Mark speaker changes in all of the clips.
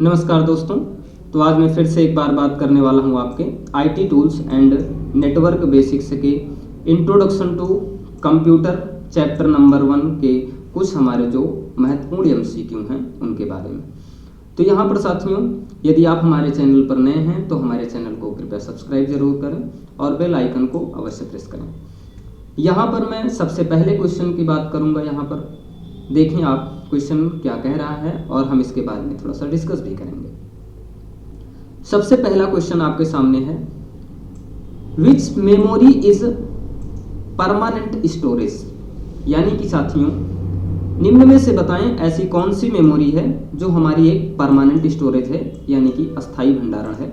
Speaker 1: नमस्कार दोस्तों। तो आज मैं फिर से एक बार बात करने वाला हूं आपके IT tools and network basics के introduction to computer chapter number 1 के कुछ हमारे जो महत्वपूर्ण एमसीक्यू हैं उनके बारे में। तो यहाँ पर साथियों, यदि आप हमारे चैनल पर नए हैं तो हमारे चैनल को कृपया सब्सक्राइब जरूर करें और बेल आइकन को अवश्य प्रेस करें। यहाँ पर मैं सबसे पहले क्वेश्चन की बात करूँगा। यहाँ पर देखें आप क्वेश्चन क्या कह रहा है और हम इसके बारे में थोड़ा सा डिस्कस भी करेंगे। सबसे पहला क्वेश्चन आपके सामने है, विच मेमोरी इज परमानेंट स्टोरेज। यानी कि साथियों, निम्न में से बताएं ऐसी कौन सी मेमोरी है जो हमारी एक परमानेंट स्टोरेज है, यानी कि अस्थाई भंडारण है।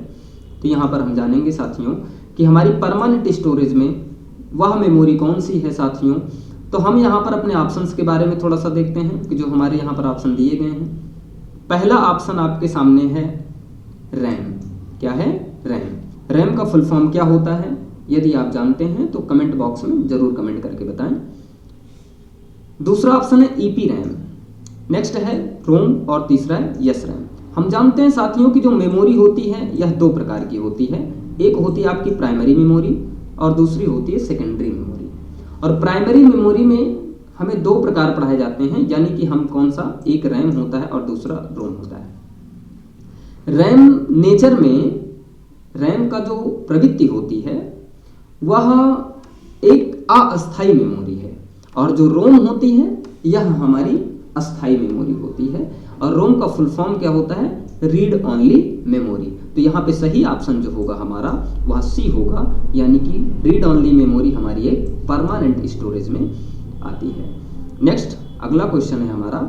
Speaker 1: तो यहाँ पर हम जानेंगे साथियों कि हमारी परमानेंट स्टोरेज में वह मेमोरी कौन सी है साथियों। तो हम यहाँ पर अपने ऑप्शंस के बारे में थोड़ा सा देखते हैं कि जो हमारे यहाँ पर ऑप्शन दिए गए हैं। पहला ऑप्शन आपके सामने है रैम। क्या है? रैम। रैम का फुल फॉर्म क्या होता है? यदि आप जानते हैं तो कमेंट बॉक्स में जरूर कमेंट करके बताएं। दूसरा ऑप्शन है ईपी रैम, नेक्स्ट है रोम और तीसरा है यस रैम। हम जानते हैं साथियों की जो मेमोरी होती है यह दो प्रकार की होती है। एक होती है आपकी प्राइमरी मेमोरी और दूसरी होती है सेकेंडरी मेमोरी। और प्राइमरी मेमोरी में हमें दो प्रकार पढ़ाए जाते हैं, यानी कि हम कौन सा, एक रैम होता है और दूसरा रोम होता है। रैम नेचर में रैम का जो प्रवृत्ति होती है वह एक अस्थाई मेमोरी है और जो रोम होती है यह हमारी अस्थाई मेमोरी होती है। और रोम का फुल फॉर्म क्या होता है? Read only memory. तो यहाँ पे सही ऑप्शन जो होगा हमारा वह सी होगा, यानी कि रीड ओनली मेमोरी हमारी एक परमानेंट स्टोरेज में आती है। नेक्स्ट अगला क्वेश्चन है हमारा,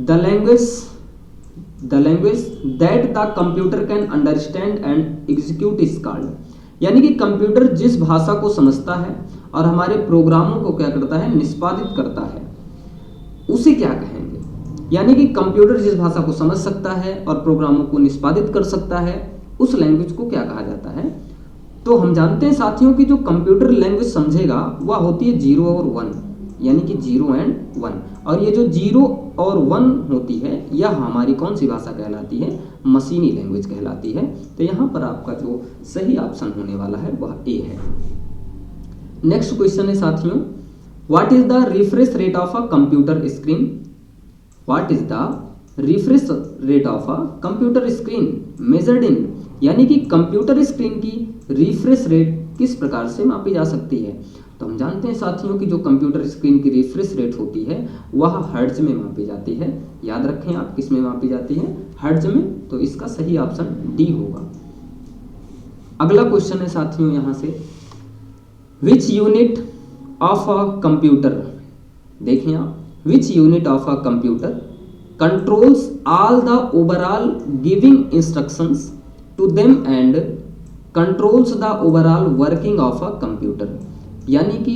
Speaker 1: the language that the computer can understand and execute is called. यानी कि कंप्यूटर जिस भाषा को समझता है और हमारे प्रोग्रामों को क्या करता है, निष्पादित करता है, उसे क्या कहेंगे। यानी कि कंप्यूटर जिस भाषा को समझ सकता है और प्रोग्रामों को निष्पादित कर सकता है उस लैंग्वेज को क्या कहा जाता है। तो हम जानते हैं साथियों कि जो कंप्यूटर लैंग्वेज समझेगा वह होती है 0 और 1, यानी कि 0 एंड 1। और ये जो 0 और 1 होती है यह हमारी कौन सी भाषा कहलाती है? मशीनी लैंग्वेज कहलाती है। तो यहाँ पर आपका जो सही ऑप्शन होने वाला है वह ए है। नेक्स्ट क्वेश्चन है साथियों, what is the refresh rate of a computer screen. What is the refresh rate of a computer screen measured in. यानी कि कंप्यूटर स्क्रीन की रिफ्रेश रेट किस प्रकार से मापी जा सकती है। तो हम जानते हैं साथियों कि जो कंप्यूटर स्क्रीन की रिफ्रेश रेट होती है वह हर्ट्ज में मापी जाती है। याद रखें आप, किस में मापी जाती है? हर्ट्ज में। तो इसका सही ऑप्शन डी होगा। अगला क्वेश्चन है साथियों यहाँ से, which unit of a computer. देखें आप, which unit of a computer controls all the overall giving instructions to them and controls the overall working of a computer। यानी कि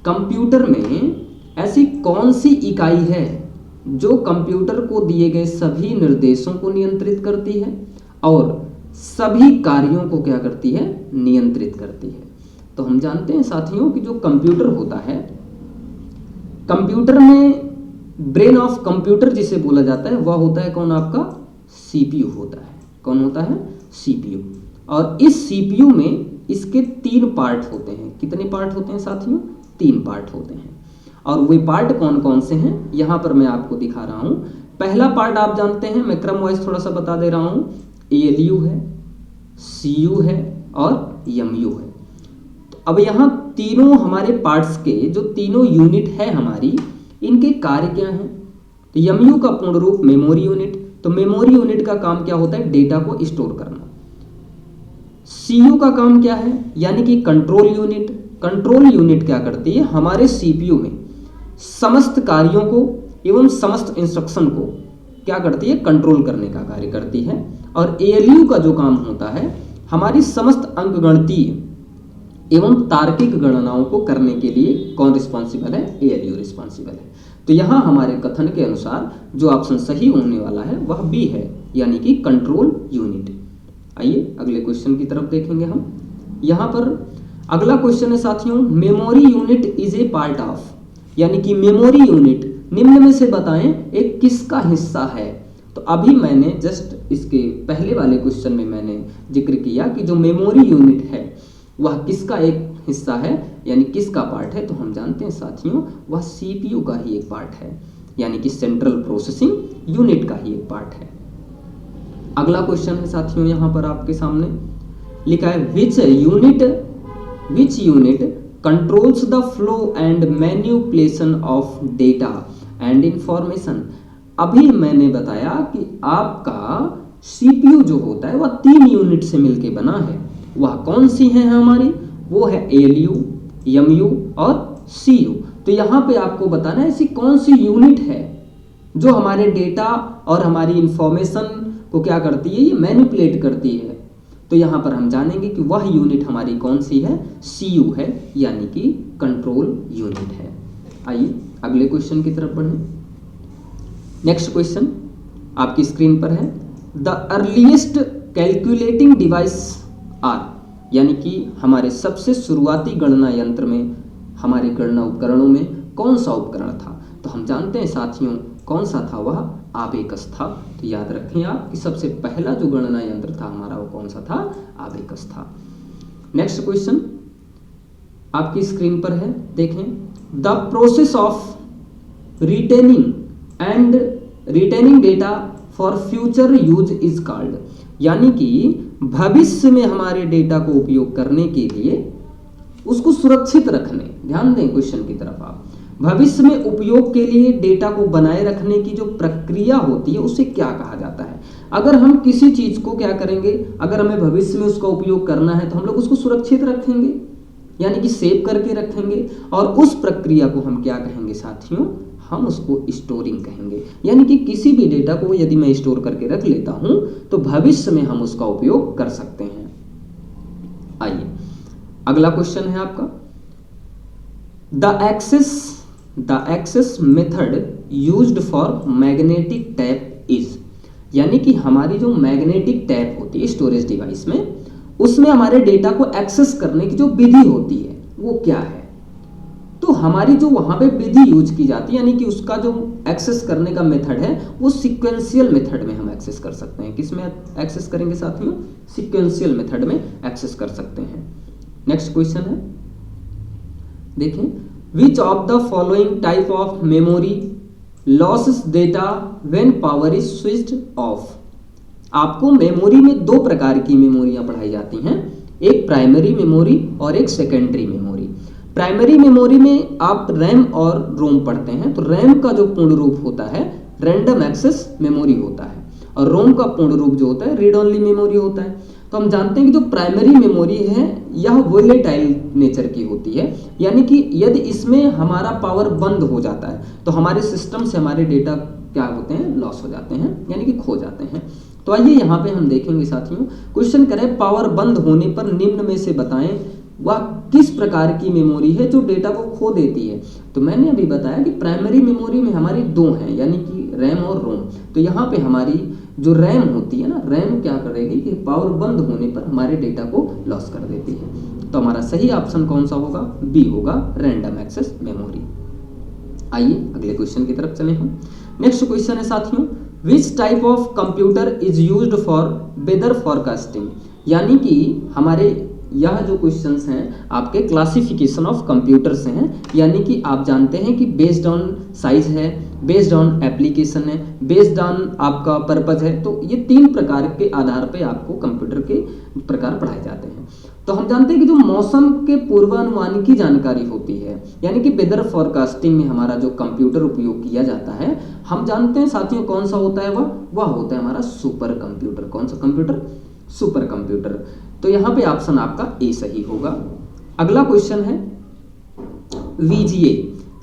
Speaker 1: कंप्यूटर में ऐसी कौन सी इकाई है जो कंप्यूटर को दिए गए सभी निर्देशों को नियंत्रित करती है और सभी कार्यों को क्या करती है? नियंत्रित करती है। तो हम जानते हैं साथियों कि जो कंप्यूटर होता है, कंप्यूटर में ब्रेन ऑफ कंप्यूटर जिसे बोला जाता है वह होता है कौन? आपका सीपीयू होता है। कौन होता है? सीपीयू। और इस सीपीयू में इसके 3 पार्ट होते हैं। कितने पार्ट होते हैं साथियों? 3 पार्ट होते हैं। और वे पार्ट कौन कौन से हैं यहाँ पर मैं आपको दिखा रहा हूँ। पहला पार्ट आप जानते हैं, मैं क्रम वाइज थोड़ा सा बता दे रहा हूँ। एएलयू है, सीयू है और एमयू है। अब यहाँ तीनों हमारे पार्ट्स के जो तीनों यूनिट है हमारी, इनके कार्य क्या हैं। तो एमयू का पूर्ण रूप मेमोरी यूनिट। तो मेमोरी यूनिट का काम क्या होता है? डेटा को स्टोर करना। सीयू का काम क्या है? यानी कि कंट्रोल यूनिट। कंट्रोल यूनिट क्या करती है? हमारे सीपीयू में समस्त कार्यों को एवं समस्त इंस्ट्रक्शन को क्या करती है? कंट्रोल करने का कार्य करती है। और एएलयू का जो काम होता है, हमारी समस्त अंकगणितीय एवं तार्किक गणनाओं को करने के लिए कौन रिस्पॉन्सिबल है? एएलयू रिस्पॉन्सिबल है। तो यहाँ हमारे कथन के अनुसार जो ऑप्शन सही होने वाला है वह बी है, यानी कि कंट्रोल यूनिट। आइए अगले क्वेश्चन की तरफ देखेंगे हम। यहाँ पर अगला क्वेश्चन है साथियों, memory unit is a part of. यानी कि मेमोरी यूनिट निम्न में से बताएं एक किसका हिस्सा है। तो अभी मैंने जस्ट इसके पहले वाले क्वेश्चन में मैंने जिक्र किया कि जो मेमोरी यूनिट है वह किसका एक हिस्सा है, यानी किसका पार्ट है, तो हम जानते हैं साथियों वह सीपीयू का ही एक पार्ट है, यानी कि सेंट्रल प्रोसेसिंग यूनिट का ही एक पार्ट है। अगला क्वेश्चन है साथियों यहाँ पर आपके सामने लिखा है which unit controls the flow and manipulation of data and information. अभी मैंने बताया कि आपका सीपीयू जो होता है वह 3 यूनिट से मिलकर बना है। वह कौन सी है हमारी, वो है एलयू, एमयू और सीयू। तो यहाँ पे आपको बताना है ऐसी कौन सी यूनिट है जो हमारे डेटा और हमारी इंफॉर्मेशन को क्या करती है, ये मैनिपुलेट करती है। तो यहाँ पर हम जानेंगे कि वह यूनिट हमारी कौन सी है, सीयू है, यानी कि कंट्रोल यूनिट है। आइए अगले क्वेश्चन की तरफ बढ़ें। नेक्स्ट क्वेश्चन आपकी स्क्रीन पर है the earliest calculating device are, यानी कि हमारे सबसे शुरुआती गणना यंत्र में, हमारे गणना उपकरणों में कौन सा उपकरण था। तो हम जानते हैं साथियों कौन सा था, वह आबेकस था। तो याद रखें आप कि सबसे पहला जो गणना यंत्र था हमारा वो कौन सा था, आबेकस था। नेक्स्ट क्वेश्चन आपकी स्क्रीन पर है, देखें the process of retaining data for future use is called, यानी कि भविष्य में हमारे डेटा को उपयोग करने के लिए उसको सुरक्षित रखने, ध्यान दें क्वेश्चन की तरफ आप, भविष्य में उपयोग के लिए डेटा को बनाए रखने की जो प्रक्रिया होती है उसे क्या कहा जाता है। अगर हम किसी चीज को क्या करेंगे, अगर हमें भविष्य में उसका उपयोग करना है तो हम लोग उसको सुरक्षित रखेंगे, यानी कि सेव करके रखेंगे, और उस प्रक्रिया को हम क्या कहेंगे साथियों, हम उसको स्टोरिंग कहेंगे। यानी कि किसी भी डेटा को यदि मैं स्टोर करके रख लेता हूं तो भविष्य में हम उसका उपयोग कर सकते हैं। आइए अगला क्वेश्चन है आपका the access method used for magnetic tape is, यानी कि हमारी जो मैग्नेटिक टैप होती है स्टोरेज डिवाइस में, उसमें हमारे डेटा को एक्सेस करने की जो विधि होती है वो क्या है। तो हमारी जो वहां पे विधि यूज की जाती है, यानी कि उसका जो एक्सेस करने का मेथड है वो सीक्वेंशियल मेथड में हम एक्सेस कर सकते हैं। किस में एक्सेस करेंगे साथियों, सीक्वेंशियल मेथड में एक्सेस कर सकते हैं। नेक्स्ट क्वेश्चन है, देखें which of the following type of memory losses data when power is switched off. आपको मेमोरी में 2 प्रकार की मेमोरियां पढ़ाई जाती हैं, एक प्राइमरी मेमोरी और एक सेकेंडरी मेमोरी। प्राइमरी मेमोरी में आप रैम और रोम पढ़ते हैं। तो रैम का जो पूर्ण रूप होता है रैंडम एक्सेस मेमोरी होता है, और रोम का पूर्ण रूप जो होता है रीड ओनली मेमोरी होता है। तो हम जानते हैं कि जो प्राइमरी मेमोरी है यह वोलेटाइल नेचर की होती है, यानी कि यदि इसमें हमारा पावर बंद हो जाता है तो हमारे सिस्टम से हमारे डेटा क्या होते हैं, लॉस हो जाते हैं, यानी कि खो जाते हैं। तो आइए यहाँ पे हम देखेंगे साथियों, क्वेश्चन करें पावर बंद होने पर निम्न में से बताएं वह किस प्रकार की मेमोरी है जो डेटा को खो देती है। तो मैंने अभी बताया कि प्राइमरी मेमोरी में हमारी 2 हैं, यानी कि रैम और रोम। तो यहाँ पे हमारी जो रैम होती है ना, रैम क्या करेगी कि पावर बंद होने पर हमारे डेटा को लॉस कर देती है। तो हमारा सही ऑप्शन कौन सा होगा, बी होगा, रैंडम एक्सेस मेमोरी। आइए अगले क्वेश्चन की तरफ चले हम। नेक्स्ट क्वेश्चन है साथियों, which type of computer is used for weather forecasting, यानी कि हमारे यह जो क्वेश्चंस हैं आपके क्लासिफिकेशन ऑफ कंप्यूटर्स हैं, यानी कि आप जानते हैं कि बेस्ड ऑन साइज है, बेस्ड ऑन एप्लीकेशन है, बेस्ड ऑन आपका पर्पज है। तो ये 3 प्रकार के आधार पे आपको कंप्यूटर के प्रकार पढ़ाए जाते हैं। तो हम जानते हैं कि जो मौसम के पूर्वानुमान की जानकारी होती है, यानी कि वेदर फॉरकास्टिंग में हमारा जो कंप्यूटर उपयोग किया जाता है, हम जानते हैं साथियों कौन सा होता है, वह होता है हमारा सुपर कंप्यूटर। कौन सा कंप्यूटर, सुपर कंप्यूटर। तो यहाँ पे ऑप्शन आपका ए सही होगा। अगला क्वेश्चन है VGA,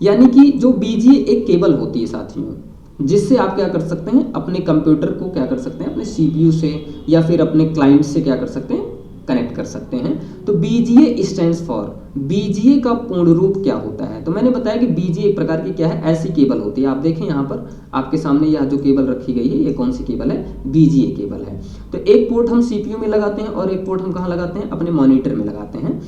Speaker 1: यानी कि जो VGA एक केबल होती है साथियों, जिससे आप क्या कर सकते हैं, अपने कंप्यूटर को क्या कर सकते हैं, अपने CPU से या फिर अपने क्लाइंट से क्या कर सकते हैं, कनेक्ट कर सकते हैं। तो BGA स्टैंड्स फॉर, BGA का पूर्ण रूप क्या होता है। तो मैंने बताया कि BGA एक प्रकार की क्या है, ऐसी केबल होती है। आप देखें यहाँ पर आपके सामने यह जो केबल रखी गई है ये कौन सी केबल है, BGA केबल है। तो एक पोर्ट हम CPU में लगाते हैं और एक पोर्ट हम कहाँ लगाते हैं, अपने मॉनिटर में लगाते हैं।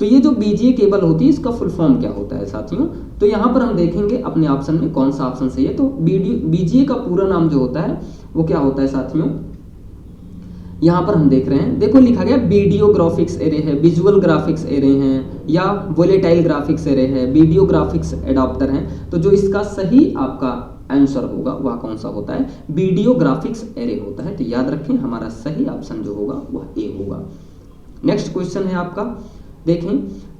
Speaker 1: तो ये जो बीजीए केबल होती है इसका फुल फॉर्म क्या होता है साथियों, तो यहाँ पर हम देखेंगे अपने ऑप्शन में कौन सा ऑप्शन सही है। तो बीजीए का पूरा नाम जो होता है वो क्या होता है साथियों, यहाँ पर हम देख रहे हैं, देखो लिखा गया वीडियो ग्राफिक्स एरे है, विजुअल ग्राफिक्स एरे हैं, या वोलेटाइल ग्राफिक्स एरे है, वीडियो ग्राफिक्स एडाप्टर हैं। तो जो इसका सही आपका आंसर होगा वह कौन सा होता है, वीडियो ग्राफिक्स एरे होता है। तो याद रखें हमारा सही ऑप्शन जो होगा वह ए होगा। नेक्स्ट क्वेश्चन है आपका, देखें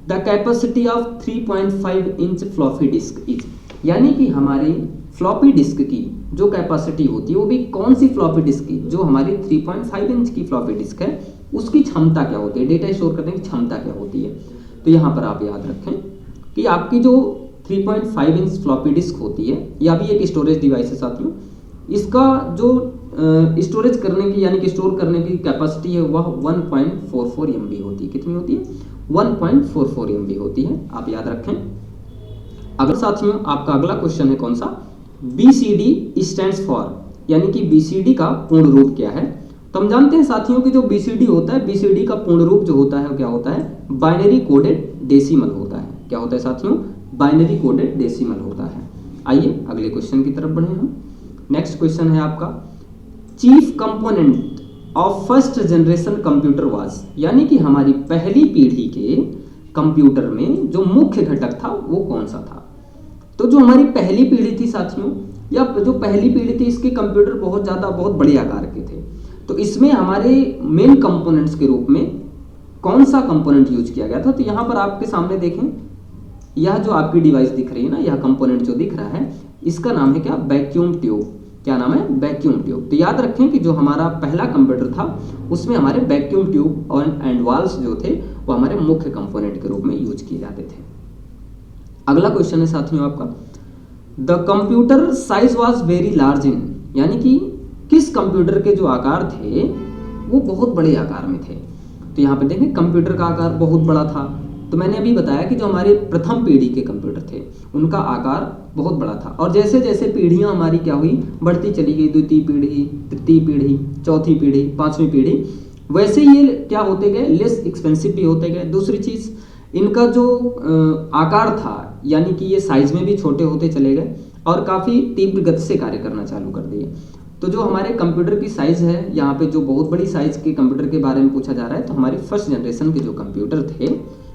Speaker 1: the capacity of 3.5 inch floppy disk is, यानी कि हमारी फ्लॉपी डिस्क की जो कैपेसिटी होती है वो भी कौन सी फ्लॉपी डिस्क की, जो हमारी 3.5 इंच की फ्लॉपी डिस्क है उसकी क्षमता क्या होती है, डेटा स्टोर करने की क्षमता क्या होती है। तो यहाँ पर आप याद रखें कि आपकी जो 3.5 इंच फ्लॉपी डिस्क होती है यह भी एक स्टोरेज डिवाइस है साथियों, इसका जो स्टोरेज करने की यानी कि स्टोर करने की कैपेसिटी है वह 1.44 MB होती है। कितनी होती है, 1.44 MB होती है, आप याद रखें। अगर साथियों आपका अगला क्वेश्चन है कौन सा, BCD स्टैंड्स फॉर, यानी कि BCD का पूर्ण रूप क्या है। तो हम जानते हैं साथियों कि जो BCD होता है, BCD का पूर्ण रूप जो होता है क्या होता है, बाइनरी कोडेड डेसिमल होता है। क्या होता है साथियों, बाइनरी कोडेड डेसिमल होता है। आइए अगले क्वेश्चन की तरफ बढ़े हम। नेक्स्ट क्वेश्चन है आपका, chief component of first generation computer was, यानी कि हमारी पहली पीढ़ी के कंप्यूटर में जो मुख्य घटक था वो कौन सा था। तो जो हमारी पहली पीढ़ी थी साथियों, या जो पहली पीढ़ी थी इसके कंप्यूटर बहुत बड़े आकार के थे। तो इसमें हमारे मेन कंपोनेंट्स के रूप में कौन सा कंपोनेंट यूज किया गया था। तो यहाँ पर आपके सामने देखें, यह जो आपकी डिवाइस दिख रही है ना, यह कंपोनेंट जो दिख रहा है इसका नाम है क्या, वैक्यूम ट्यूब। क्या नाम है, वैक्यूम ट्यूब। तो याद रखें कि जो हमारा पहला कंप्यूटर था उसमें हमारे वैक्यूम ट्यूब और एंड वाल्व्स जो थे वो हमारे मुख्य कंपोनेंट के रूप में यूज किए जाते थे। अगला क्वेश्चन है साथियों आपका, the computer size was very large in, यानी कि किस कंप्यूटर के जो आकार थे वो बहुत बड़े आकार में थे। तो यहाँ पे देखें कंप्यूटर का आकार बहुत बड़ा था। तो मैंने अभी बताया कि जो हमारे प्रथम पीढ़ी के कंप्यूटर थे उनका आकार बहुत बड़ा था, और जैसे जैसे पीढ़ियाँ हमारी क्या हुई, बढ़ती चली गई, द्वितीय पीढ़ी, तृतीय पीढ़ी, चौथी पीढ़ी, पांचवी पीढ़ी, वैसे ये क्या होते गए, लेस एक्सपेंसिव भी होते गए। दूसरी चीज़, इनका जो आकार था यानी कि ये साइज में भी छोटे होते चले गए और काफ़ी तीव्र गति से कार्य करना चालू कर दिए। तो जो हमारे कंप्यूटर की साइज़ है, यहाँ पे जो बहुत बड़ी साइज़ के कंप्यूटर के बारे में पूछा जा रहा है, तो हमारे फर्स्ट जनरेशन के जो कंप्यूटर थे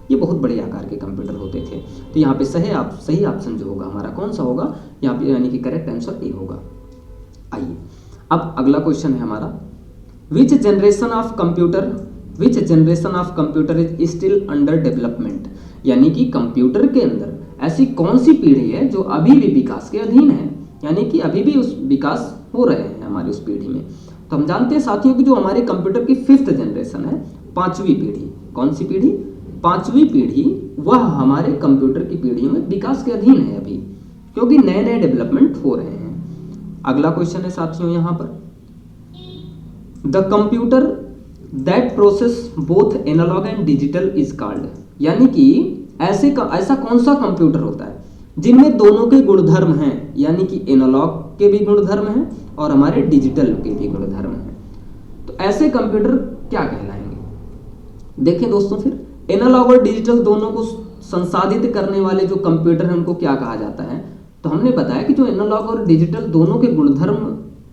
Speaker 1: ये बहुत बड़े आकार के कंप्यूटर होते थे। तो यहाँ पे सही ऑप्शन जो होगा हमारा कौन सा होगा, यहाँ पे यानी कि करेक्ट आंसर ए होगा। आइए अब अगला क्वेश्चन है हमारा, विच generation of computer is still under development, यानी कि कंप्यूटर के अंदर ऐसी कौन सी पीढ़ी है जो अभी भी विकास के अधीन है, यानी कि अभी भी उस विकास हो रहे हैं हमारी उस पीढ़ी में। तो हम जानते हैं साथियों कि जो हमारे कंप्यूटर की 5th जनरेशन है, 5वीं पीढ़ी, कौन सी पीढ़ी, 5वीं पीढ़ी, वह हमारे कंप्यूटर की पीढ़ियों में विकास के अधीन है अभी, क्योंकि नए नए डेवलपमेंट हो रहे हैं। अगला क्वेश्चन है साथियों यहाँ पर, the computer that process both analog and digital is called, यानी कि ऐसा कौन सा कंप्यूटर होता है जिनमें दोनों के गुणधर्म हैं, यानी कि एनालॉग के भी गुणधर्म हैं और हमारे डिजिटल के भी गुणधर्म हैं। तो ऐसे कंप्यूटर क्या कहलाएंगे। देखें दोस्तों, फिर एनालॉग और डिजिटल दोनों को संसाधित करने वाले जो कंप्यूटर हैं उनको क्या कहा जाता है। तो हमने बताया कि जो एनालॉग और डिजिटल दोनों के गुणधर्म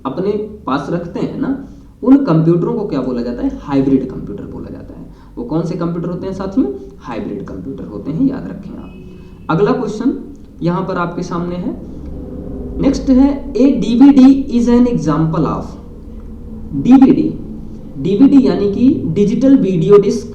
Speaker 1: अपने पास रखते हैं ना, उन कंप्यूटरों को क्या बोला जाता है, हाइब्रिड कंप्यूटर बोला जाता है। वो कौन से कंप्यूटर होते हैं साथियों, हाइब्रिड कंप्यूटर होते हैं, याद रखें आप। अगला क्वेश्चन यहाँ पर आपके सामने है, नेक्स्ट है, a DVD is an example of, DVD यानी कि डिजिटल वीडियो डिस्क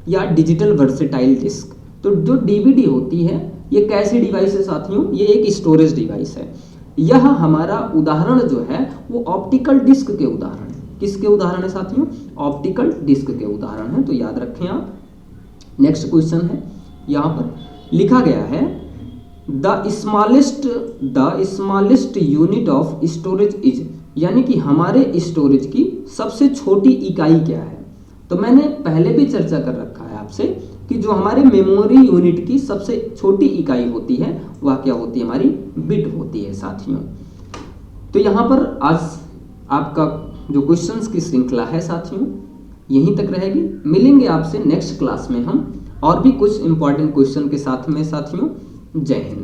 Speaker 1: या डिजिटल वर्सेटाइल डिस्क। तो जो डीवीडी होती है ये कैसी डिवाइस है साथियों, ये एक स्टोरेज डिवाइस है। यह हमारा उदाहरण जो है वो ऑप्टिकल डिस्क के उदाहरण है। किसके उदाहरण है साथियों, ऑप्टिकल डिस्क के उदाहरण है। तो याद रखें आप। नेक्स्ट क्वेश्चन है, यहाँ पर लिखा गया है, the smallest unit of storage is, यानी कि हमारे स्टोरेज की सबसे छोटी इकाई क्या है। तो मैंने पहले भी चर्चा कर रखा है आपसे कि जो हमारे मेमोरी यूनिट की सबसे छोटी इकाई होती है वह क्या होती है, हमारी बिट होती है साथियों। तो यहाँ पर आज आपका जो क्वेश्चंस की श्रृंखला है साथियों यहीं तक रहेगी। मिलेंगे आपसे नेक्स्ट क्लास में हम और भी कुछ इंपॉर्टेंट क्वेश्चन के साथ में साथियों, जय हिंद।